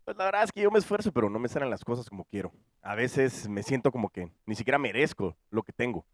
Pues la verdad es que yo me esfuerzo, pero no me salen las cosas como quiero. A veces me siento como que ni siquiera merezco lo que tengo.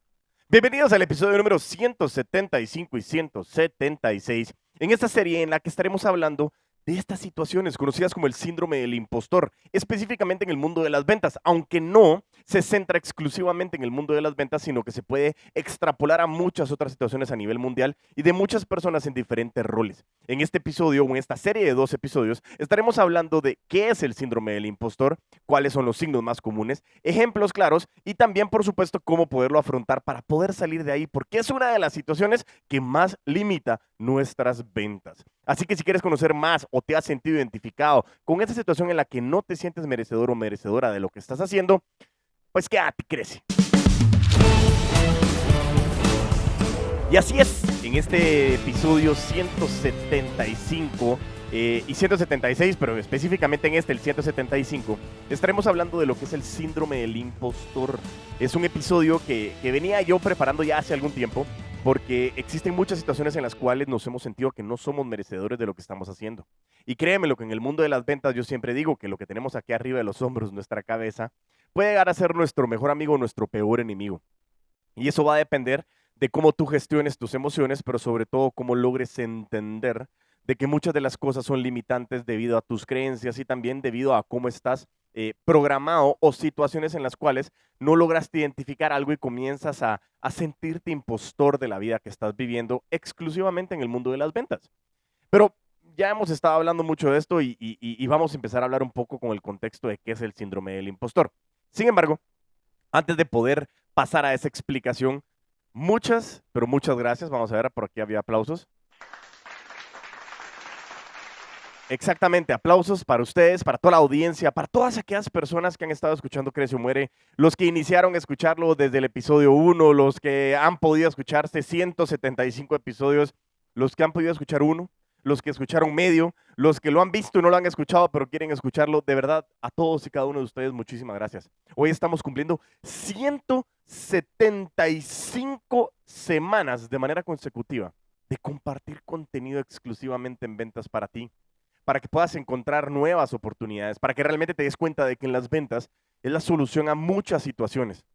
Bienvenidos al episodio número 175 y 176, en esta serie en la que estaremos hablando de estas situaciones conocidas como el síndrome del impostor, específicamente en el mundo de las ventas, aunque no se centra exclusivamente en el mundo de las ventas, sino que se puede extrapolar a muchas otras situaciones a nivel mundial y de muchas personas en diferentes roles. En este episodio o en esta serie de 2 episodios estaremos hablando de qué es el síndrome del impostor, cuáles son los signos más comunes, ejemplos claros y también, por supuesto, cómo poderlo afrontar para poder salir de ahí, porque es una de las situaciones que más limita nuestras ventas. Así que si quieres conocer más o te has sentido identificado con esta situación en la que no te sientes merecedor o merecedora de lo que estás haciendo, pues quédate, crece. Y así es, en este episodio 175 y 176, pero específicamente en este, el 175, estaremos hablando de lo que es el síndrome del impostor. Es un episodio que venía yo preparando ya hace algún tiempo, porque existen muchas situaciones en las cuales nos hemos sentido que no somos merecedores de lo que estamos haciendo. Y créeme, lo que en el mundo de las ventas yo siempre digo, que lo que tenemos aquí arriba de los hombros, nuestra cabeza, puede llegar a ser nuestro mejor amigo o nuestro peor enemigo. Y eso va a depender de cómo tú gestiones tus emociones, pero sobre todo cómo logres entender de que muchas de las cosas son limitantes debido a tus creencias y también debido a cómo estás programado o situaciones en las cuales no lograste identificar algo y comienzas a sentirte impostor de la vida que estás viviendo exclusivamente en el mundo de las ventas. Pero ya hemos estado hablando mucho de esto y vamos a empezar a hablar un poco con el contexto de qué es el síndrome del impostor. Sin embargo, antes de poder pasar a esa explicación, muchas, pero muchas gracias. Vamos a ver, por aquí había aplausos. Exactamente, aplausos para ustedes, para toda la audiencia, para todas aquellas personas que han estado escuchando Crece o Muere, los que iniciaron a escucharlo desde el episodio 1, los que han podido escucharse 175 episodios, los que han podido escuchar uno, los que escucharon medio, los que lo han visto y no lo han escuchado, pero quieren escucharlo. De verdad, a todos y cada uno de ustedes, muchísimas gracias. Hoy estamos cumpliendo 175 semanas de manera consecutiva de compartir contenido exclusivamente en ventas para ti, para que puedas encontrar nuevas oportunidades, para que realmente te des cuenta de que en las ventas es la solución a muchas situaciones,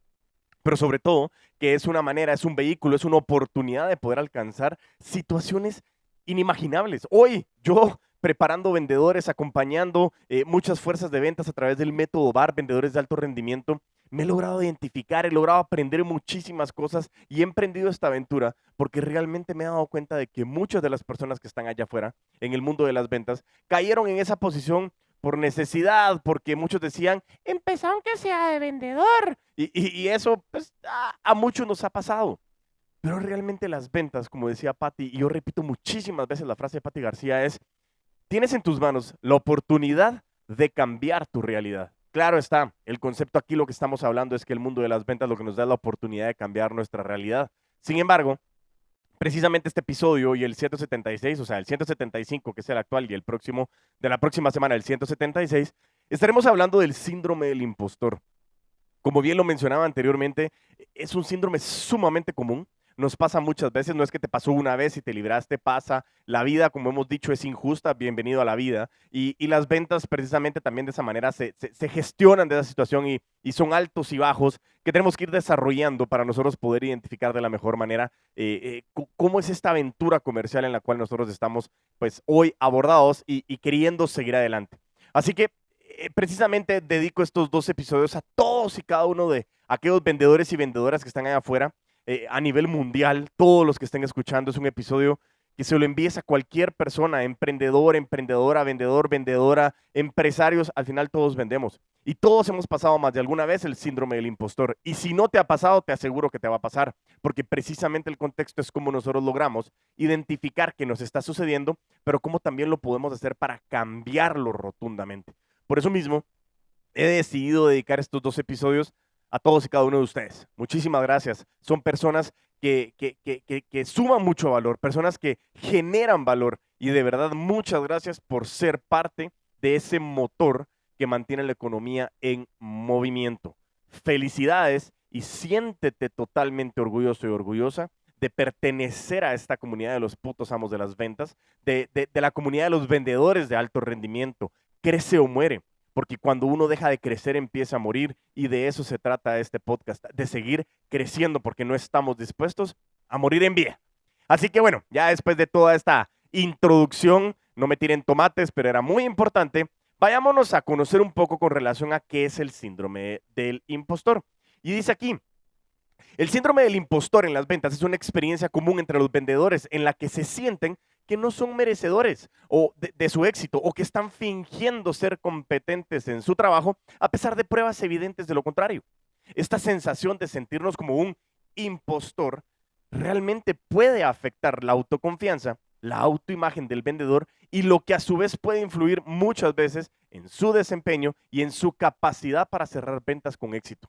pero sobre todo que es una manera, es un vehículo, es una oportunidad de poder alcanzar situaciones inimaginables. Hoy yo preparando vendedores, acompañando muchas fuerzas de ventas a través del método VAR, vendedores de alto rendimiento, me he logrado identificar, he logrado aprender muchísimas cosas y he emprendido esta aventura porque realmente me he dado cuenta de que muchas de las personas que están allá afuera en el mundo de las ventas cayeron en esa posición por necesidad, porque muchos decían, empezó aunque sea de vendedor. Y eso pues, a muchos nos ha pasado. Pero realmente las ventas, como decía Patti, y yo repito muchísimas veces la frase de Patti García, es, tienes en tus manos la oportunidad de cambiar tu realidad. Claro está, el concepto aquí lo que estamos hablando es que el mundo de las ventas lo que nos da es la oportunidad de cambiar nuestra realidad. Sin embargo, precisamente este episodio y el 176, o sea, el 175, que es el actual, y el próximo, de la próxima semana, el 176, estaremos hablando del síndrome del impostor. Como bien lo mencionaba anteriormente, es un síndrome sumamente común. Nos pasa muchas veces, no es que te pasó una vez y te libraste, pasa. La vida, como hemos dicho, es injusta, bienvenido a la vida. Y las ventas precisamente también de esa manera se gestionan de esa situación y son altos y bajos que tenemos que ir desarrollando para nosotros poder identificar de la mejor manera cómo es esta aventura comercial en la cual nosotros estamos pues hoy abordados y queriendo seguir adelante. Así que precisamente dedico estos 2 episodios a todos y cada uno de aquellos vendedores y vendedoras que están allá afuera a nivel mundial, todos los que estén escuchando. Es un episodio que se lo envíes a cualquier persona, emprendedor, emprendedora, vendedor, vendedora, empresarios, al final todos vendemos. Y todos hemos pasado más de alguna vez el síndrome del impostor. Y si no te ha pasado, te aseguro que te va a pasar, porque precisamente el contexto es cómo nosotros logramos identificar qué nos está sucediendo, pero cómo también lo podemos hacer para cambiarlo rotundamente. Por eso mismo, he decidido dedicar estos 2 episodios a todos y cada uno de ustedes. Muchísimas gracias. Son personas que suman mucho valor, personas que generan valor y de verdad muchas gracias por ser parte de ese motor que mantiene la economía en movimiento. Felicidades y siéntete totalmente orgulloso y orgullosa de pertenecer a esta comunidad de los putos amos de las ventas, de la comunidad de los vendedores de alto rendimiento. crece o muere, porque cuando uno deja de crecer empieza a morir y de eso se trata este podcast, de seguir creciendo porque no estamos dispuestos a morir en vida. Así que bueno, ya después de toda esta introducción, no me tiren tomates, pero era muy importante, vayámonos a conocer un poco con relación a qué es el síndrome del impostor. Y dice aquí, el síndrome del impostor en las ventas es una experiencia común entre los vendedores en la que se sienten que no son merecedores o de su éxito o que están fingiendo ser competentes en su trabajo a pesar de pruebas evidentes de lo contrario. Esta sensación de sentirnos como un impostor realmente puede afectar la autoconfianza, la autoimagen del vendedor y lo que a su vez puede influir muchas veces en su desempeño y en su capacidad para cerrar ventas con éxito.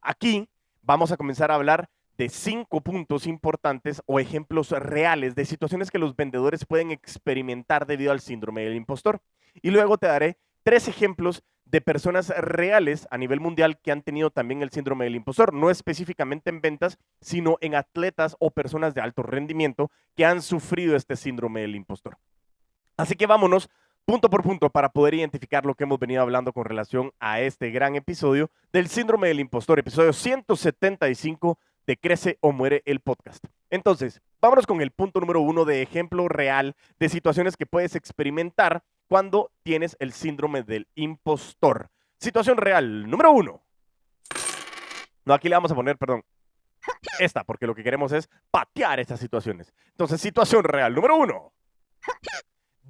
Aquí vamos a comenzar a hablar de 5 puntos importantes o ejemplos reales de situaciones que los vendedores pueden experimentar debido al síndrome del impostor. Y luego te daré 3 ejemplos de personas reales a nivel mundial que han tenido también el síndrome del impostor, no específicamente en ventas, sino en atletas o personas de alto rendimiento que han sufrido este síndrome del impostor. Así que vámonos punto por punto para poder identificar lo que hemos venido hablando con relación a este gran episodio del síndrome del impostor, episodio 175 de Crece o Muere el podcast. Entonces, vámonos con el punto número 1 de ejemplo real de situaciones que puedes experimentar cuando tienes el síndrome del impostor. Situación real número 1. No, aquí le vamos a poner, perdón, esta, porque lo que queremos es patear estas situaciones. Entonces, situación real número 1.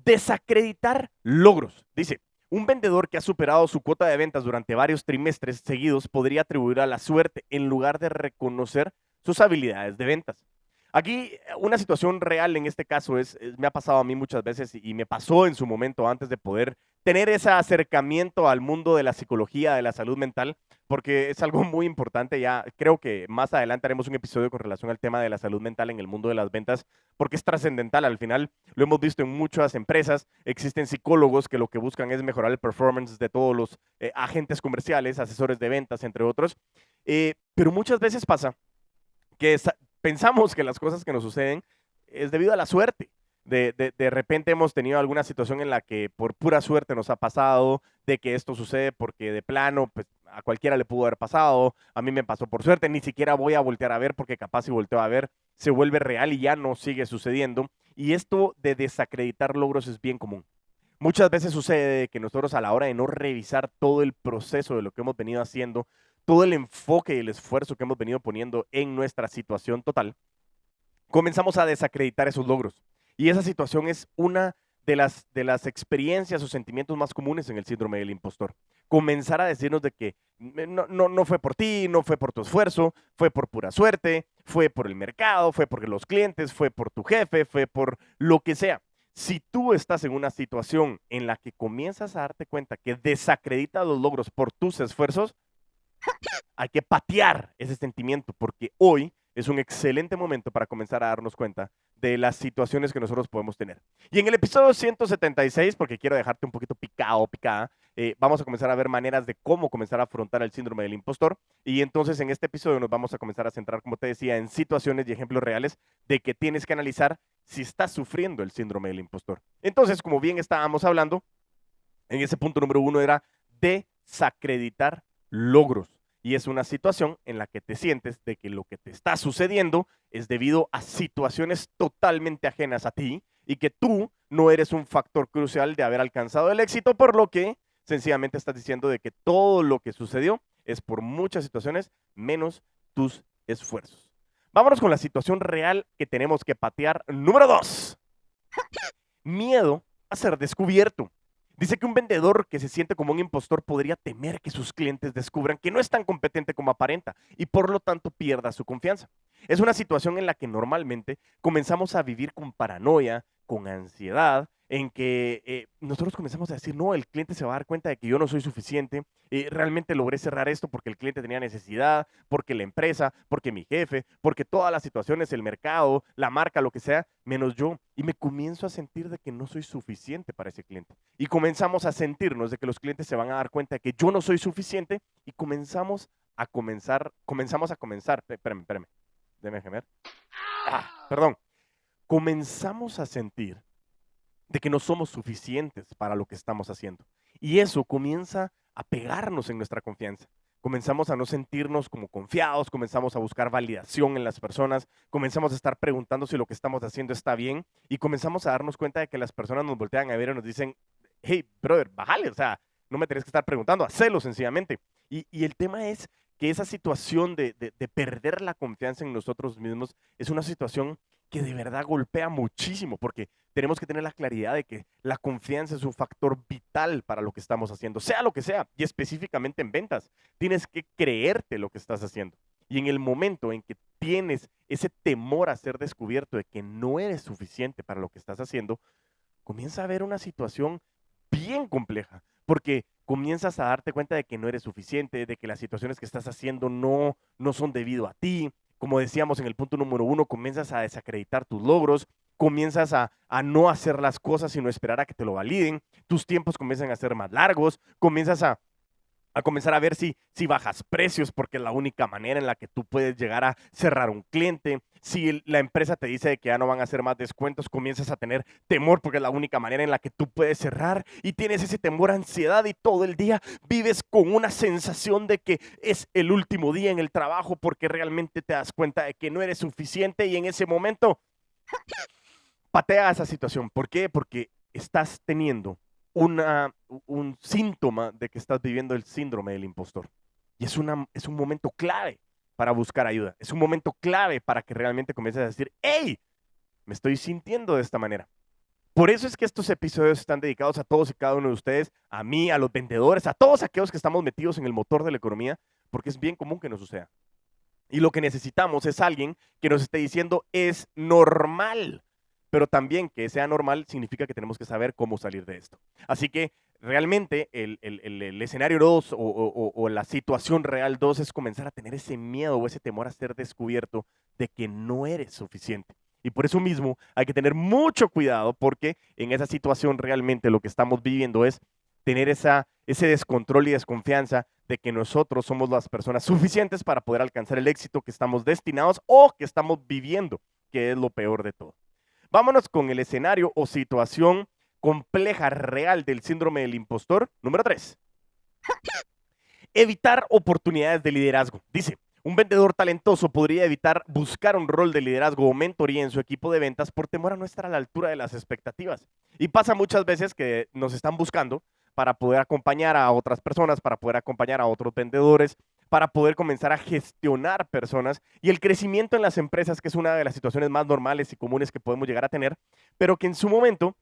Desacreditar logros. Dice, un vendedor que ha superado su cuota de ventas durante varios trimestres seguidos podría atribuir a la suerte en lugar de reconocer sus habilidades de ventas. Aquí una situación real en este caso me ha pasado a mí muchas veces y me pasó en su momento antes de poder tener ese acercamiento al mundo de la psicología, de la salud mental, porque es algo muy importante. Ya creo que más adelante haremos un episodio con relación al tema de la salud mental en el mundo de las ventas, porque es trascendental. Al final lo hemos visto en muchas empresas. Existen psicólogos que lo que buscan es mejorar el performance de todos los agentes comerciales, asesores de ventas, entre otros. Pero muchas veces pasa que pensamos que las cosas que nos suceden es debido a la suerte. De repente hemos tenido alguna situación en la que por pura suerte nos ha pasado, de que esto sucede porque de plano, pues a cualquiera le pudo haber pasado, a mí me pasó por suerte, ni siquiera voy a voltear a ver porque capaz si volteo a ver se vuelve real y ya no sigue sucediendo. Y esto de desacreditar logros es bien común. Muchas veces sucede que nosotros a la hora de no revisar todo el proceso de lo que hemos venido haciendo, todo el enfoque y el esfuerzo que hemos venido poniendo en nuestra situación total, comenzamos a desacreditar esos logros. Y esa situación es una de las experiencias o sentimientos más comunes en el síndrome del impostor. Comenzar a decirnos de que no fue por ti, no fue por tu esfuerzo, fue por pura suerte, fue por el mercado, fue por los clientes, fue por tu jefe, fue por lo que sea. Si tú estás en una situación en la que comienzas a darte cuenta que desacreditas los logros por tus esfuerzos, hay que patear ese sentimiento porque hoy es un excelente momento para comenzar a darnos cuenta de las situaciones que nosotros podemos tener. Y en el episodio 176, porque quiero dejarte un poquito picado o picada, vamos a comenzar a ver maneras de cómo comenzar a afrontar el síndrome del impostor. Y entonces en este episodio nos vamos a comenzar a centrar, como te decía, en situaciones y ejemplos reales de que tienes que analizar si estás sufriendo el síndrome del impostor. Entonces, como bien estábamos hablando, en ese punto número 1 era desacreditar logros. Y es una situación en la que te sientes de que lo que te está sucediendo es debido a situaciones totalmente ajenas a ti y que tú no eres un factor crucial de haber alcanzado el éxito, por lo que sencillamente estás diciendo de que todo lo que sucedió es por muchas situaciones menos tus esfuerzos. Vámonos con la situación real que tenemos que patear. Número 2. Miedo a ser descubierto. Dice que un vendedor que se siente como un impostor podría temer que sus clientes descubran que no es tan competente como aparenta y por lo tanto pierda su confianza. Es una situación en la que normalmente comenzamos a vivir con paranoia, con ansiedad, en que nosotros comenzamos a decir, no, el cliente se va a dar cuenta de que yo no soy suficiente, realmente logré cerrar esto porque el cliente tenía necesidad, porque la empresa, porque mi jefe, porque todas las situaciones, el mercado, la marca, lo que sea, menos yo. Y me comienzo a sentir de que no soy suficiente para ese cliente. Y comenzamos a sentirnos de que los clientes se van a dar cuenta de que yo no soy suficiente y comenzamos a comenzar, espérame, déjame gemer. Perdón. Comenzamos a sentir de que no somos suficientes para lo que estamos haciendo. Y eso comienza a pegarnos en nuestra confianza. Comenzamos a no sentirnos como confiados, comenzamos a buscar validación en las personas, comenzamos a estar preguntando si lo que estamos haciendo está bien y comenzamos a darnos cuenta de que las personas nos voltean a ver y nos dicen, hey, brother, bájale, o sea, no me tenés que estar preguntando, hacelo sencillamente. Y el tema es que esa situación de perder la confianza en nosotros mismos es una situación que de verdad golpea muchísimo, porque tenemos que tener la claridad de que la confianza es un factor vital para lo que estamos haciendo, sea lo que sea, y específicamente en ventas. Tienes que creerte lo que estás haciendo. Y en el momento en que tienes ese temor a ser descubierto de que no eres suficiente para lo que estás haciendo, comienza a haber una situación bien compleja, porque comienzas a darte cuenta de que no eres suficiente, de que las situaciones que estás haciendo no son debido a ti. Como decíamos en el punto número 1, comienzas a desacreditar tus logros, comienzas a no hacer las cosas sino esperar a que te lo validen, tus tiempos comienzan a ser más largos, comienzas a comenzar a ver si bajas precios, porque es la única manera en la que tú puedes llegar a cerrar un cliente. Si la empresa te dice que ya no van a hacer más descuentos, comienzas a tener temor, porque es la única manera en la que tú puedes cerrar. Y tienes ese temor, ansiedad, y todo el día vives con una sensación de que es el último día en el trabajo, porque realmente te das cuenta de que no eres suficiente. Y en ese momento patea esa situación. ¿Por qué? Porque estás teniendo un síntoma de que estás viviendo el síndrome del impostor. Y es un momento clave para buscar ayuda. Es un momento clave para que realmente comiences a decir, hey, me estoy sintiendo de esta manera. Por eso es que estos episodios están dedicados a todos y cada uno de ustedes, a mí, a los vendedores, a todos aquellos que estamos metidos en el motor de la economía, porque es bien común que nos suceda. Y lo que necesitamos es alguien que nos esté diciendo es normal, pero también que sea normal significa que tenemos que saber cómo salir de esto. Así que realmente el escenario 2 o la situación real 2 es comenzar a tener ese miedo o ese temor a ser descubierto de que no eres suficiente. Y por eso mismo hay que tener mucho cuidado porque en esa situación realmente lo que estamos viviendo es tener ese descontrol y desconfianza de que nosotros somos las personas suficientes para poder alcanzar el éxito que estamos destinados o que estamos viviendo, que es lo peor de todo. Vámonos con el escenario o situación compleja real del síndrome del impostor. Número 3. Evitar oportunidades de liderazgo. Dice, un vendedor talentoso podría evitar buscar un rol de liderazgo o mentoría en su equipo de ventas por temor a no estar a la altura de las expectativas. Y pasa muchas veces que nos están buscando para poder acompañar a otras personas, para poder acompañar a otros vendedores, para poder comenzar a gestionar personas y el crecimiento en las empresas, que es una de las situaciones más normales y comunes que podemos llegar a tener, pero que en su momento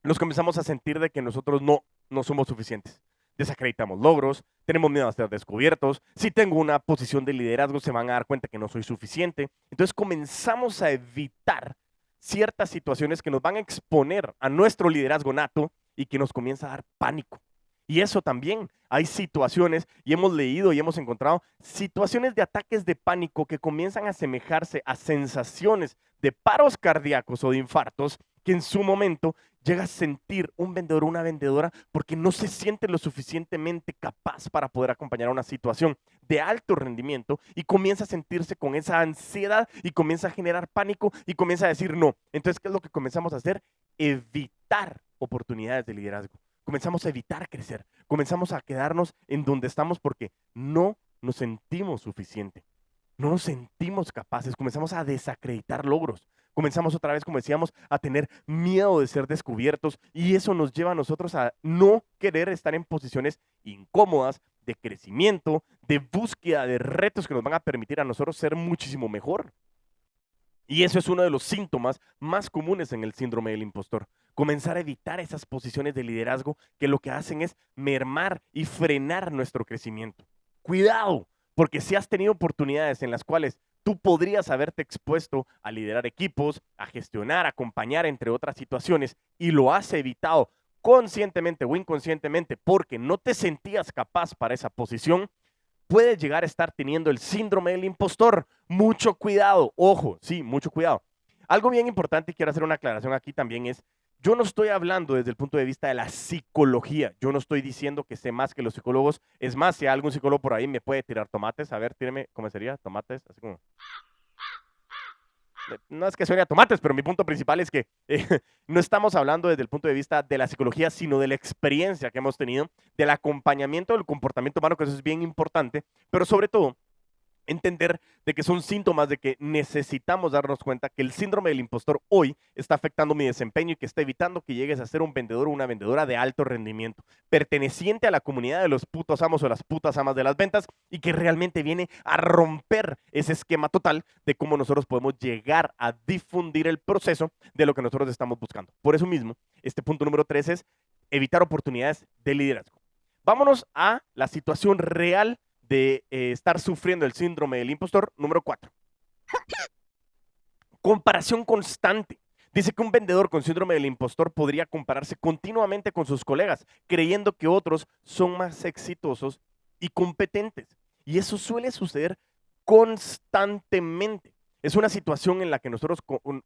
nos comenzamos a sentir de que nosotros no somos suficientes. Desacreditamos logros, tenemos miedo a ser descubiertos. Si tengo una posición de liderazgo, se van a dar cuenta que no soy suficiente. Entonces comenzamos a evitar ciertas situaciones que nos van a exponer a nuestro liderazgo nato y que nos comienza a dar pánico. Y eso también, hay situaciones, y hemos leído y hemos encontrado situaciones de ataques de pánico que comienzan a asemejarse a sensaciones de paros cardíacos o de infartos que en su momento llega a sentir un vendedor o una vendedora porque no se siente lo suficientemente capaz para poder acompañar a una situación de alto rendimiento y comienza a sentirse con esa ansiedad y comienza a generar pánico y comienza a decir no. Entonces, ¿qué es lo que comenzamos a hacer? Evitar oportunidades de liderazgo. Comenzamos a evitar crecer. Comenzamos a quedarnos en donde estamos porque no nos sentimos suficiente. No nos sentimos capaces. Comenzamos a desacreditar logros. Comenzamos otra vez, como decíamos, a tener miedo de ser descubiertos y eso nos lleva a nosotros a no querer estar en posiciones incómodas de crecimiento, de búsqueda de retos que nos van a permitir a nosotros ser muchísimo mejor. Y eso es uno de los síntomas más comunes en el síndrome del impostor. Comenzar a evitar esas posiciones de liderazgo que lo que hacen es mermar y frenar nuestro crecimiento. Cuidado, porque si has tenido oportunidades en las cuales tú podrías haberte expuesto a liderar equipos, a gestionar, a acompañar, entre otras situaciones, y lo has evitado conscientemente o inconscientemente porque no te sentías capaz para esa posición, puedes llegar a estar teniendo el síndrome del impostor. Mucho cuidado, ojo, sí, mucho cuidado. Algo bien importante y quiero hacer una aclaración aquí también es, yo no estoy hablando desde el punto de vista de la psicología. Yo no estoy diciendo que sé más que los psicólogos. Es más, si hay algún psicólogo por ahí me puede tirar tomates. A ver, tíreme, ¿cómo sería? Tomates, así como. no es que suene a tomates, pero mi punto principal es que no estamos hablando desde el punto de vista de la psicología, sino de la experiencia que hemos tenido, del acompañamiento del comportamiento humano, que eso es bien importante, pero sobre todo entender de que son síntomas de que necesitamos darnos cuenta que el síndrome del impostor hoy está afectando mi desempeño y que está evitando que llegues a ser un vendedor o una vendedora de alto rendimiento, perteneciente a la comunidad de los putos amos o las putas amas de las ventas y que realmente viene a romper ese esquema total de cómo nosotros podemos llegar a difundir el proceso de lo que nosotros estamos buscando. Por eso mismo, este punto número 3 es evitar oportunidades de liderazgo. Vámonos a la situación real de estar sufriendo el síndrome del impostor. Número 4. Comparación constante. Dice que un vendedor con síndrome del impostor podría compararse continuamente con sus colegas, creyendo que otros son más exitosos y competentes. Y eso suele suceder constantemente. Es una situación en la que nosotros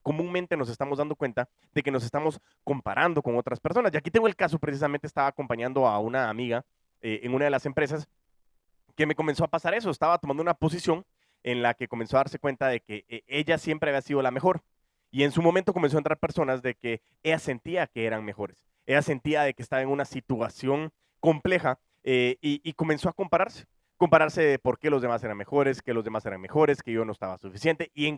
comúnmente nos estamos dando cuenta de que nos estamos comparando con otras personas. Y aquí tengo el caso, precisamente estaba acompañando a una amiga en una de las empresas que me comenzó a pasar eso. Estaba tomando una posición en la que comenzó a darse cuenta de que ella siempre había sido la mejor. Y en su momento comenzó a entrar personas de que ella sentía que eran mejores. Ella sentía de que estaba en una situación compleja y comenzó a compararse. Compararse de por qué los demás eran mejores, que los demás eran mejores, que yo no estaba suficiente. Y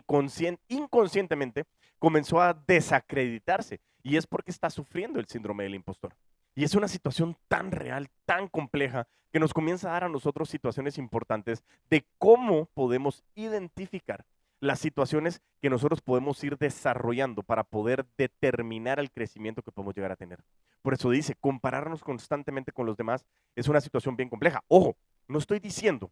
inconscientemente comenzó a desacreditarse. Y es porque está sufriendo el síndrome del impostor. Y es una situación tan real, tan compleja, que nos comienza a dar a nosotros situaciones importantes de cómo podemos identificar las situaciones que nosotros podemos ir desarrollando para poder determinar el crecimiento que podemos llegar a tener. Por eso dice, compararnos constantemente con los demás es una situación bien compleja. Ojo, no estoy diciendo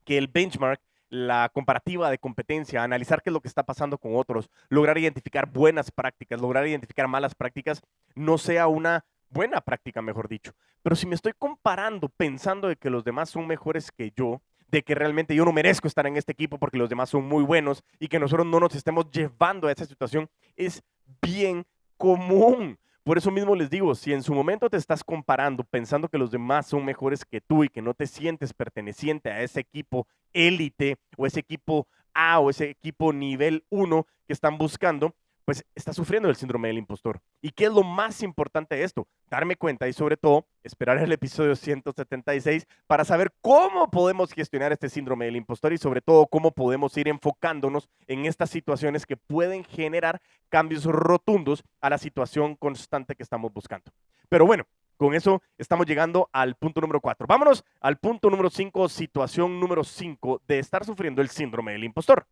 que el benchmark, la comparativa de competencia, analizar qué es lo que está pasando con otros, lograr identificar buenas prácticas, lograr identificar malas prácticas, no sea una buena práctica, mejor dicho. Pero si me estoy comparando pensando de que los demás son mejores que yo, de que realmente yo no merezco estar en este equipo porque los demás son muy buenos y que nosotros no nos estemos llevando a esa situación, es bien común. Por eso mismo les digo, si en su momento te estás comparando pensando que los demás son mejores que tú y que no te sientes perteneciente a ese equipo élite o ese equipo A o ese equipo nivel 1 que están buscando, pues está sufriendo el síndrome del impostor. ¿Y qué es lo más importante de esto? Darme cuenta y sobre todo esperar el episodio 176 para saber cómo podemos gestionar este síndrome del impostor y sobre todo cómo podemos ir enfocándonos en estas situaciones que pueden generar cambios rotundos a la situación constante que estamos buscando. Pero bueno, con eso estamos llegando al punto número 4. Vámonos al punto número 5, situación número 5 de estar sufriendo el síndrome del impostor.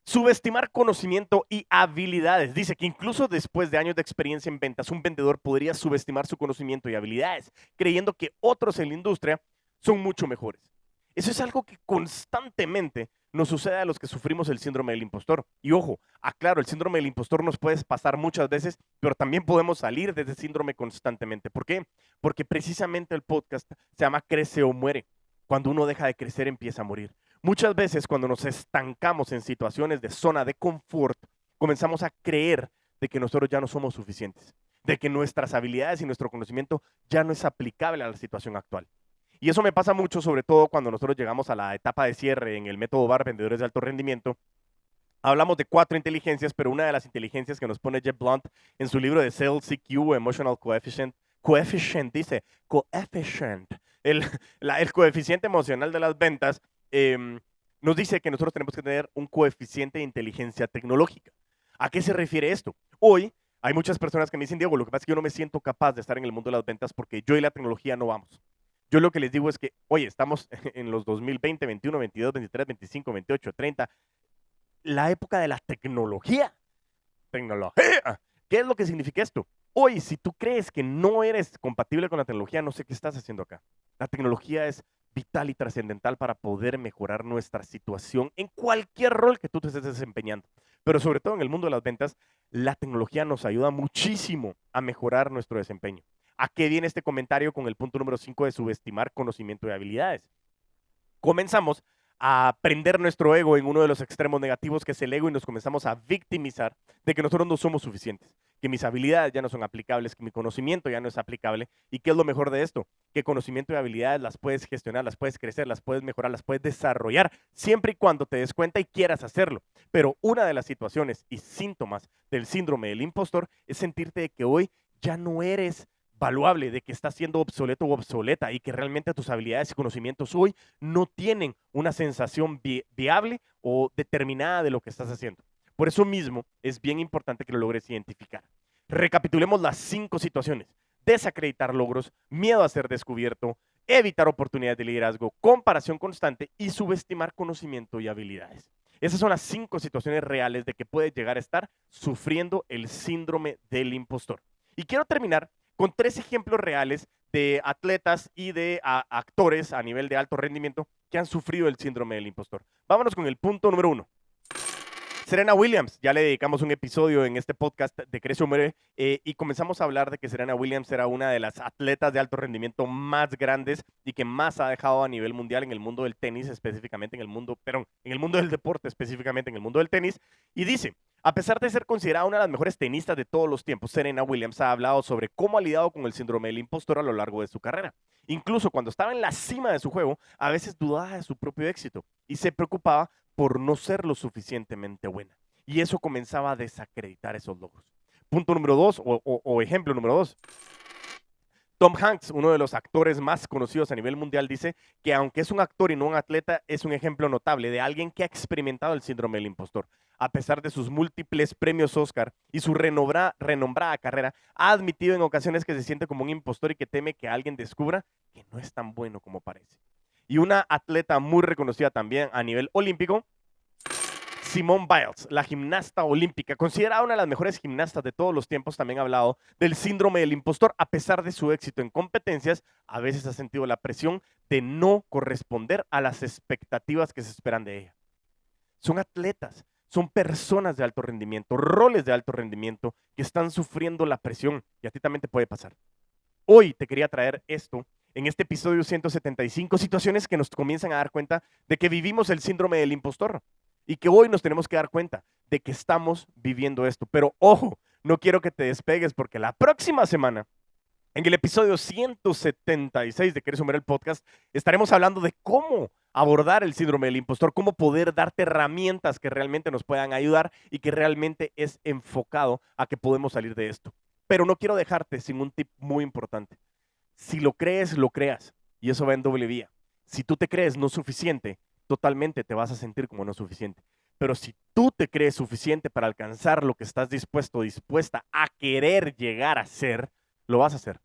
Subestimar conocimiento y habilidades. Dice que incluso después de años de experiencia en ventas, un vendedor podría subestimar su conocimiento y habilidades, creyendo que otros en la industria son mucho mejores. Eso es algo que constantemente nos sucede a los que sufrimos el síndrome del impostor. Y ojo, aclaro, el síndrome del impostor nos puede pasar muchas veces, pero también podemos salir de ese síndrome constantemente. ¿Por qué? Porque precisamente el podcast se llama Crece o Muere. Cuando uno deja de crecer, empieza a morir. Muchas veces cuando nos estancamos en situaciones de zona de confort, comenzamos a creer de que nosotros ya no somos suficientes, de que nuestras habilidades y nuestro conocimiento ya no es aplicable a la situación actual. Y eso me pasa mucho, sobre todo cuando nosotros llegamos a la etapa de cierre en el método BAR, vendedores de alto rendimiento. Hablamos de 4 inteligencias, pero una de las inteligencias que nos pone Jeff Blunt en su libro de Sales EQ, Emotional Coefficient, dice, coefficient, el coeficiente emocional de las ventas, nos dice que nosotros tenemos que tener un coeficiente de inteligencia tecnológica. ¿A qué se refiere esto? Hoy hay muchas personas que me dicen, Diego, lo que pasa es que yo no me siento capaz de estar en el mundo de las ventas porque yo y la tecnología no vamos. Yo lo que les digo es que, oye, estamos en los 2020, 21, 22, 23, 25, 28, 30, la época de la tecnología. Tecnología. ¿Qué es lo que significa esto? Hoy, si tú crees que no eres compatible con la tecnología, no sé qué estás haciendo acá. La tecnología es vital y trascendental para poder mejorar nuestra situación en cualquier rol que tú te estés desempeñando. Pero sobre todo en el mundo de las ventas, la tecnología nos ayuda muchísimo a mejorar nuestro desempeño. ¿A qué viene este comentario con el punto número 5 de subestimar conocimiento y habilidades? Comenzamos a prender nuestro ego en uno de los extremos negativos, que es el ego, y nos comenzamos a victimizar de que nosotros no somos suficientes, que mis habilidades ya no son aplicables, que mi conocimiento ya no es aplicable. ¿Y qué es lo mejor de esto? Que conocimiento y habilidades las puedes gestionar, las puedes crecer, las puedes mejorar, las puedes desarrollar, siempre y cuando te des cuenta y quieras hacerlo. Pero una de las situaciones y síntomas del síndrome del impostor es sentirte de que hoy ya no eres valuable, de que estás siendo obsoleto o obsoleta y que realmente tus habilidades y conocimientos hoy no tienen una sensación viable o determinada de lo que estás haciendo. Por eso mismo es bien importante que lo logres identificar. Recapitulemos las 5 situaciones: desacreditar logros, miedo a ser descubierto, evitar oportunidades de liderazgo, comparación constante y subestimar conocimiento y habilidades. Esas son las 5 situaciones reales de que puedes llegar a estar sufriendo el síndrome del impostor. Y quiero terminar con 3 ejemplos reales de atletas y de actores a nivel de alto rendimiento que han sufrido el síndrome del impostor. Vámonos con el punto número 1. Serena Williams, ya le dedicamos un episodio en este podcast de Crece o Muere y comenzamos a hablar de que Serena Williams era una de las atletas de alto rendimiento más grandes y que más ha dejado a nivel mundial en el mundo del tenis, específicamente en el mundo del deporte, específicamente en el mundo del tenis. Y dice, a pesar de ser considerada una de las mejores tenistas de todos los tiempos, Serena Williams ha hablado sobre cómo ha lidiado con el síndrome del impostor a lo largo de su carrera. Incluso cuando estaba en la cima de su juego, a veces dudaba de su propio éxito y se preocupaba por no ser lo suficientemente buena. Y eso comenzaba a desacreditar esos logros. Punto número 2, o ejemplo número 2. Tom Hanks, uno de los actores más conocidos a nivel mundial, dice que aunque es un actor y no un atleta, es un ejemplo notable de alguien que ha experimentado el síndrome del impostor. A pesar de sus múltiples premios Oscar y su renombrada carrera, ha admitido en ocasiones que se siente como un impostor y que teme que alguien descubra que no es tan bueno como parece. Y una atleta muy reconocida también a nivel olímpico, Simone Biles, la gimnasta olímpica, considerada una de las mejores gimnastas de todos los tiempos, también ha hablado del síndrome del impostor. A pesar de su éxito en competencias, a veces ha sentido la presión de no corresponder a las expectativas que se esperan de ella. Son atletas, son personas de alto rendimiento, roles de alto rendimiento que están sufriendo la presión y a ti también te puede pasar. Hoy te quería traer esto. En este episodio 175, situaciones que nos comienzan a dar cuenta de que vivimos el síndrome del impostor y que hoy nos tenemos que dar cuenta de que estamos viviendo esto. Pero ojo, no quiero que te despegues porque la próxima semana, en el episodio 176 de Quieres Sumar el Podcast, estaremos hablando de cómo abordar el síndrome del impostor, cómo poder darte herramientas que realmente nos puedan ayudar y que realmente es enfocado a que podemos salir de esto. Pero no quiero dejarte sin un tip muy importante. Si lo crees, lo creas. Y eso va en doble vía. Si tú te crees no suficiente, totalmente te vas a sentir como no suficiente. Pero si tú te crees suficiente para alcanzar lo que estás dispuesto o dispuesta a querer llegar a ser, lo vas a hacer.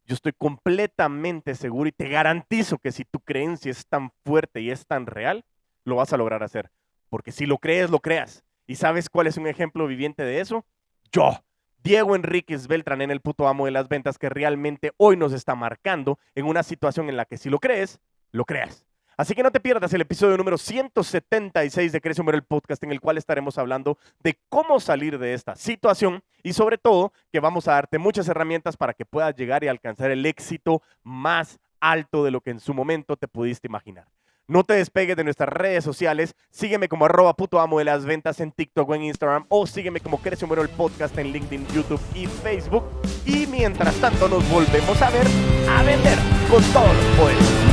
Yo estoy completamente seguro y te garantizo que si tu creencia es tan fuerte y es tan real, lo vas a lograr hacer. Porque si lo crees, lo creas. ¿Y sabes cuál es un ejemplo viviente de eso? Yo. Diego Enríquez Beltrán, en el puto amo de las ventas, que realmente hoy nos está marcando en una situación en la que si lo crees, lo creas. Así que no te pierdas el episodio número 176 de Crece o Muere el Podcast, en el cual estaremos hablando de cómo salir de esta situación y sobre todo que vamos a darte muchas herramientas para que puedas llegar y alcanzar el éxito más alto de lo que en su momento te pudiste imaginar. No te despegues de nuestras redes sociales. Sígueme como @putoamo de las ventas en TikTok o en Instagram. O sígueme como Crece o Muere el Podcast en LinkedIn, YouTube y Facebook. Y mientras tanto nos volvemos a ver, a vender con todos los poderes.